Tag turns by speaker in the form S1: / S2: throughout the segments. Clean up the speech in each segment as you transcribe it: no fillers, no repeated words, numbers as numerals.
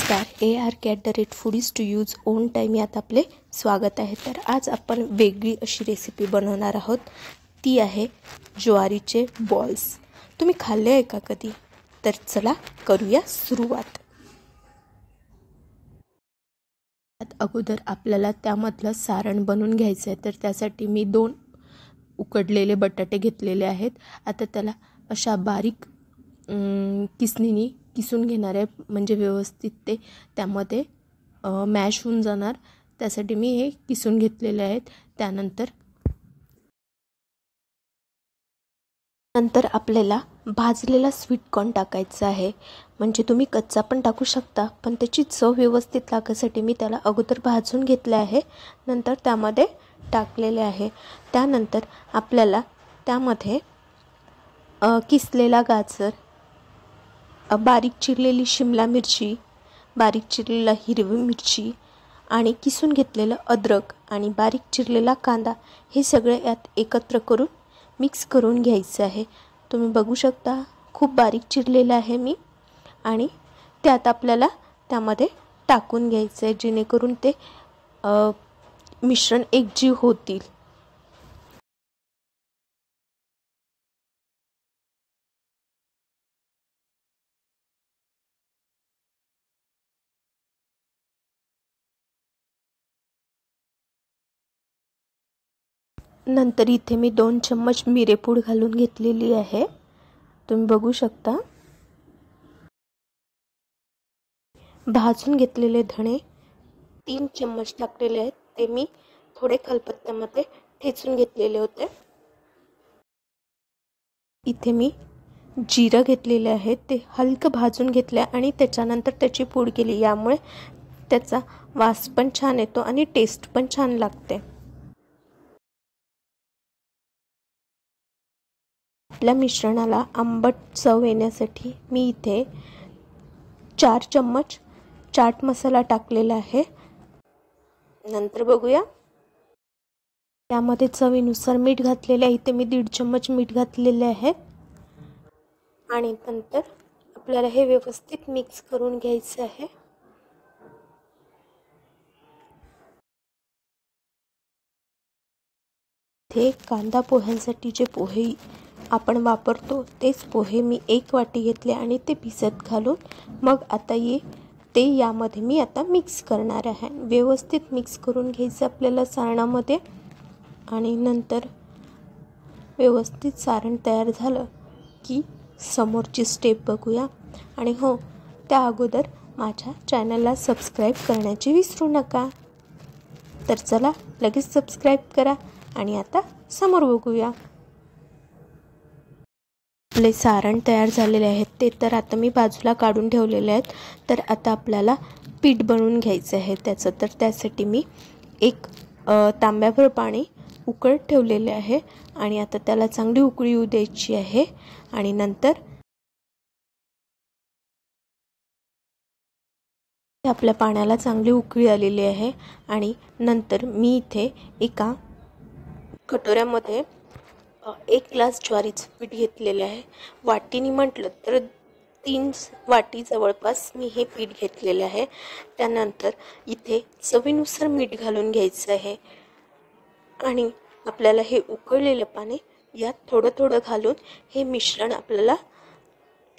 S1: नमस्कार, ARK@foodies to use on time यात आपले स्वागत आहे। तर आज आपण वेगळी अशी रेसिपी बनवणार आहोत। ती आहे ज्वारीचे बॉल्स। तुम्ही खाल्ले आहे का कधी? तर चला करूया सुरुवात। अगोदर आपल्याला त्यामधलं सारण बनवून घ्यायचं आहे। तर त्यासाठी मी 2 उकडलेले बटाटे घेतलेले आहेत। आता त्याला अशा बारीक किसणीने किसून घेणार आहे, म्हणजे व्यवस्थित ते त्यामध्ये मॅश होऊन जाणार। त्यासाठी मी हे किसून घेतलेले आहेत। त्यानंतर आपल्याला भाजलेला स्वीट कॉर्न टाकायचा आहे, म्हणजे तुम्ही कच्चा पण टाकू शकता, पण त्याची चव व्यवस्थित लागण्यासाठी मी त्याला अगोदर भाजून घेतले आहे, नंतर त्यामध्ये टाकलेले आहे। त्यानंतर आपल्याला त्यामध्ये किसलेला गाजर, बारीक चिरलेली शिमला मिरची, बारीक चिरलेला हिरवी मिरची आणि किसून घेतलेलं अद्रक आणि बारीक चिरलेला कांदा हे सगळे यात एकत्र करून मिक्स करून घ्यायचं आहे। तुम्ही बघू शकता खूप बारीक चिरलेलं आहे मी, आणि त्यात आपल्याला त्यामध्ये टाकून घ्यायचं आहे, जेणेकरून ते मिश्रण एकजीव होतील। नंतर इथे मी 2 चम्मच मिरेपूड घालून घेतलेली आहे, तुम्ही बघू शकता। भाजून घेतलेले धणे 3 चम्मच टाकलेले आहेत, ते मी थोडे खलबत्त्यामध्ये ठेचून घेतलेले होते। इथे मी जिरं घेतलेले आहे, ते हलकं भाजून घेतले आणि त्याच्यानंतर त्याची पूड केली, यामुळे त्याचा वास पण छान येतो आणि टेस्ट पण छान लागते। आपल्या मिश्रणाला आंबट चव येण्यासाठी मी इथे 4 चम्मच चाट मसाला टाकलेला आहे। नंतर बघूया, त्यामध्ये चवीनुसार मीठ घातलेले आहे, इथे मी 1.5 चम्मच मीठ घातलेले आहे। आणि नंतर आपल्याला हे व्यवस्थित मिक्स करून घ्यायचं आहे। ते कांदा पोह्यांसाठी जे पोहे आपण वापरतो तेच पोहे मी 1 वाटी घेतले आणि ते भिजत घालून मग आता ते यामध्ये मी आता मिक्स करणार आहे। व्यवस्थित मिक्स करून घ्यायचं आपल्याला सारणामध्ये, आणि नंतर व्यवस्थित सारण तयार झालं की समोरची स्टेप बघूया। आणि हो, त्या अगोदर माझ्या चॅनलला सबस्क्राईब करण्याची विसरू नका। तर चला लगेच सबस्क्राईब करा, आणि आता समोर बघूया। आपले सारण तयार झालेले आहेत, ते तर आता मी बाजूला काढून ठेवलेले आहेत। तर आता आपल्याला पीठ बनवून घ्यायचं आहे त्याचं। तर त्यासाठी मी 1 तांब्याभर पाणी उकळत ठेवलेले आहे, आणि आता त्याला चांगली उकळी येऊ द्यायची आहे। आणि नंतर आपल्या पाण्याला चांगली उकळी आलेली आहे, आणि नंतर मी इथे एका कटोऱ्यामध्ये 1 ग्लास ज्वारीचं पीठ घेतलेले आहे। वाटीने म्हटलं तर 3 वाटी जवळपास मी हे पीठ घेतलेले आहे। त्यानंतर इथे चवीनुसार मीठ घालून घ्यायचं आहे, आणि आपल्याला हे उकळलेलं पाणी यात थोडं थोडं घालून हे मिश्रण आपल्याला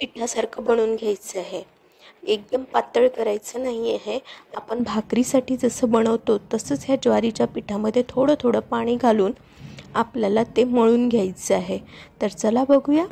S1: पिठासारखं बनवून घ्यायचं आहे। एकदम पातळ करायचं नाही आहे। आपण भाकरीसाठी जसं बनवतो तसंच ह्या ज्वारीच्या पिठामध्ये थोडं थोडं पाणी घालून आपल्याला ते मळून घ्यायचं आहे। तर चला बघूया।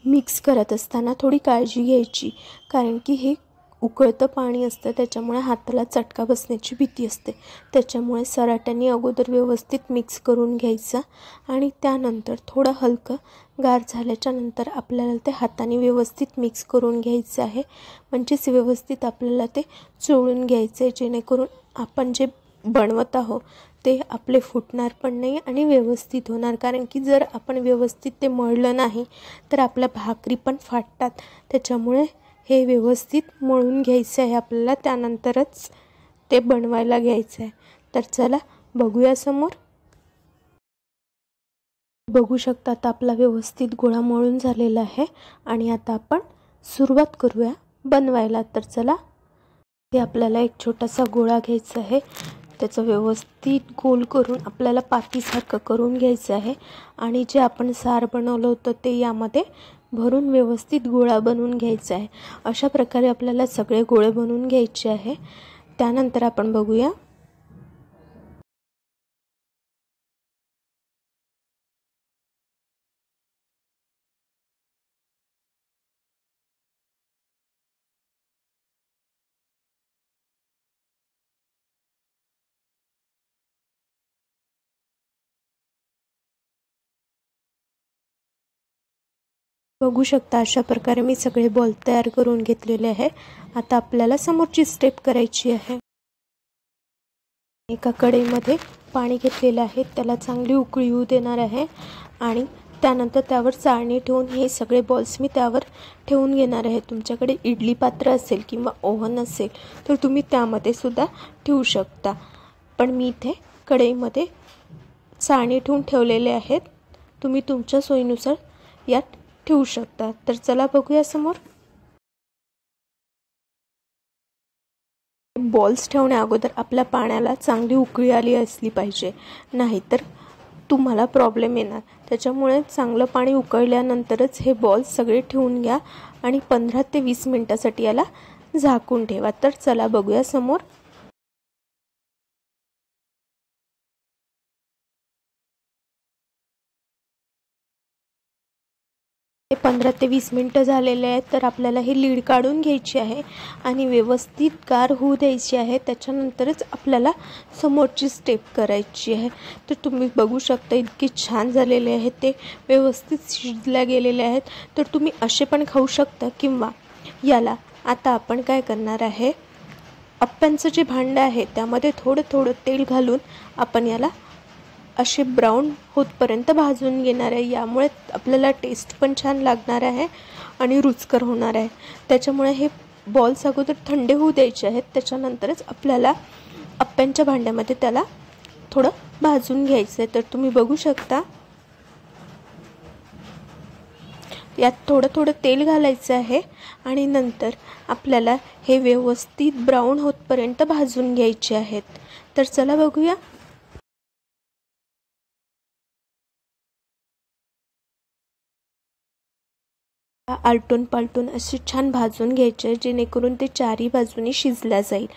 S1: मिक्स करत असताना थोडी काळजी घ्यायची, कारण की हे उकळतं पाणी असतं, त्याच्यामुळे हाताला चटका बसण्याची भीती असते। त्याच्यामुळे सराट्याने अगोदर व्यवस्थित मिक्स करून घ्यायचा, आणि त्यानंतर थोडं हलकं गार झाल्याच्या नंतर आपल्याला ते हाताने व्यवस्थित मिक्स करून घ्यायचं आहे, म्हणजेच व्यवस्थित आपल्याला ते चोळून घ्यायचं आहे, जेणेकरून आपण जे बनवत आहोत ते आपले फुटणार पण नाही आणि व्यवस्थित होणार, कारण की जर आपण व्यवस्थित ते मळलं नाही तर आपल्या भाकरी पण फाटतात. त्याच्यामुळे हे व्यवस्थित मळून घ्यायचं आहे आपल्याला, त्यानंतरच ते बनवायला घ्यायचं आहे. तर चला बघूया समोर. बघू शकता आता आपला व्यवस्थित गोळा मळून झालेला आहे आणि आता आपण सुरुवात करूया बनवायला. तर चला, हे आपल्याला एक छोटासा गोळा घ्यायचा आहे. त्याचं व्यवस्थित गोल करून आपल्याला पातीसारखं करून घ्यायचं आहे आणि जे आपण सार बनवलं होतं ते यामध्ये भरून व्यवस्थित गोळा बनवून घ्यायचा आहे. अशा प्रकारे आपल्याला सगळे गोळे बनवून घ्यायचे आहे. त्यानंतर आपण बघूया. बघू शकता अशा प्रकारे मी सगळे बॉल तयार करून घेतलेले आहे. आता आपल्याला समोरची स्टेप करायची आहे. एका कढईमध्ये पाणी घेतलेलं आहे, त्याला चांगली उकळी येऊ देणार आहे आणि त्यानंतर त्यावर चाळणी ठेवून हे सगळे बॉल्स मी त्यावर ठेवून घेणार आहे. तुमच्याकडे इडली पात्र असेल किंवा ओव्हन असेल तर तुम्ही त्यामध्ये सुद्धा ठेवू शकता, पण मी इथे कढईमध्ये चाळणी ठेवून ठेवलेले आहेत. तुम्ही तुमच्या सोयीनुसार यात ठेवू शकता. तर चला बघूया समोर. बॉल्स ठेवण्या अगोदर आपल्या पाण्याला चांगली उकळी आली असली पाहिजे, नाहीतर तुम्हाला प्रॉब्लेम येणार. त्याच्यामुळे चांगलं पाणी उकळल्यानंतरच हे बॉल्स सगळे ठेवून घ्या आणि 15 ते 20 मिनिटासाठी याला झाकून ठेवा. तर चला बघूया समोर. हे 15 ते 20 मिनिटं झालेले आहेत. तर आपल्याला ही लीड काढून घ्यायची आहे आणि व्यवस्थित गार होऊ द्यायची आहे. त्याच्यानंतरच आपल्याला समोरची स्टेप करायची आहे. तर तुम्ही बघू शकता इतके छान झालेले आहेत, ते व्यवस्थित शिजल्या गेलेले आहेत. तर तुम्ही असे पण खाऊ शकता किंवा याला आता आपण काय करणार आहे, अप्प्यांचं जे भांडं आहे त्यामध्ये थोडं थोडं तेल घालून आपण याला असे ब्राऊन होतपर्यंत भाजून घेणार आहे. यामुळे आपल्याला टेस्ट पण छान लागणार आहे आणि रुचकर होणार आहे. त्याच्यामुळे हे बॉल्स अगोदर थंड होऊ द्यायचे आहेत, त्याच्यानंतरच आपल्याला अप्प्यांच्या भांड्यामध्ये त्याला थोडं भाजून घ्यायचं आहे. तर तुम्ही बघू शकता यात थोडं थोडं तेल घालायचं आहे आणि नंतर आपल्याला हे व्यवस्थित ब्राऊन होतपर्यंत भाजून घ्यायचे आहेत. तर चला बघूया. आलटून पालटून असे छान भाजून घ्यायचे, जेणेकरून ते चारही बाजूनी शिजल्या जाईल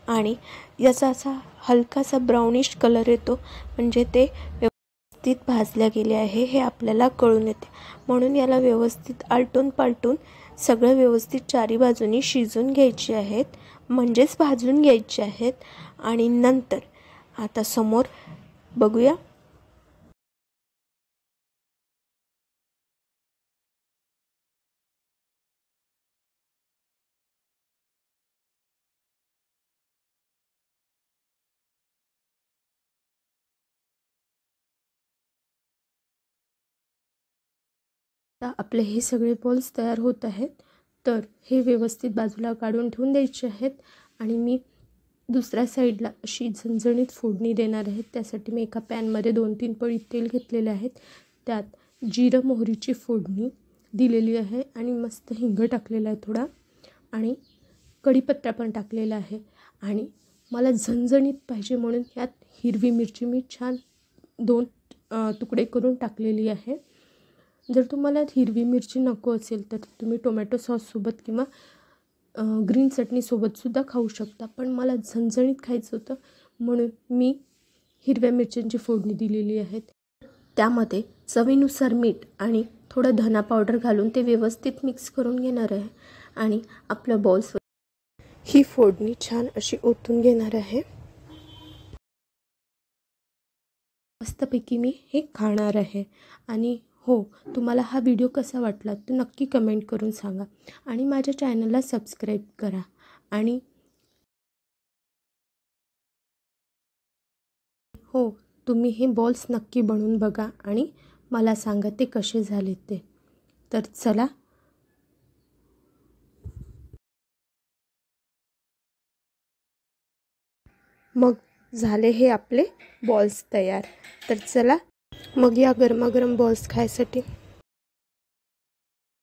S1: आणि याचा असा हलकासा ब्राउनिश कलर येतो, म्हणजे ते व्यवस्थित भाजल्या गेले आहे हे आपल्याला कळून येते. म्हणून याला व्यवस्थित आलटून पालटून सगळं व्यवस्थित चारही बाजूनी शिजून घ्यायचे आहेत, म्हणजेच भाजून घ्यायचे आहेत. आणि नंतर आता समोर बघूया. आता आपले हे सगळे बॉल्स तयार होत आहेत. तर हे व्यवस्थित बाजूला काढून ठेवून द्यायचे आहेत आणि मी दुसऱ्या साईडला अशी झणझणीत फोडणी देणार आहे. त्यासाठी मी एका पॅनमध्ये 2-3 पळी तेल घेतलेले आहेत. त्यात जिरं मोहरीची फोडणी दिलेली आहे आणि मस्त हिंग टाकलेला आहे थोडा आणि कढीपत्ता पण टाकलेला आहे. आणि मला झणझणीत पाहिजे म्हणून यात हिरवी मिरची मी छान 2 तुकडे करून टाकलेली आहे. जर तुम्हाला हिरवी मिरची नको असेल तर तुम्ही टोमॅटो सॉससोबत किंवा ग्रीन चटणीसोबतसुद्धा खाऊ शकता, पण मला झणझणीत खायचं होतं म्हणून मी हिरव्या मिरच्यांची फोडणी दिलेली आहे. त्यामध्ये चवीनुसार मीठ आणि थोडं धना पावडर घालून ते व्यवस्थित मिक्स करून घेणार आहे आणि आपल्या बॉल्सवर ही फोडणी छान अशी ओतून घेणार आहे. मस्तपैकी मी हे खाणार आहे. आणि हो, तुम्हाला हा व्हिडिओ कसा वाटला तर नक्की कमेंट करून सांगा आणि माझ्या चॅनलला सबस्क्राईब करा आणि हो, तुम्ही हे बॉल्स नक्की बनवून बघा आणि मला सांगा ते कसे झाले ते. तर चला, मग झाले हे आपले बॉल्स तयार. तर चला मग या गरमागरम बॉल्स खायसाठी.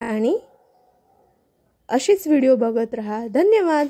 S1: आणि अशीच व्हिडिओ बघत राहा. धन्यवाद.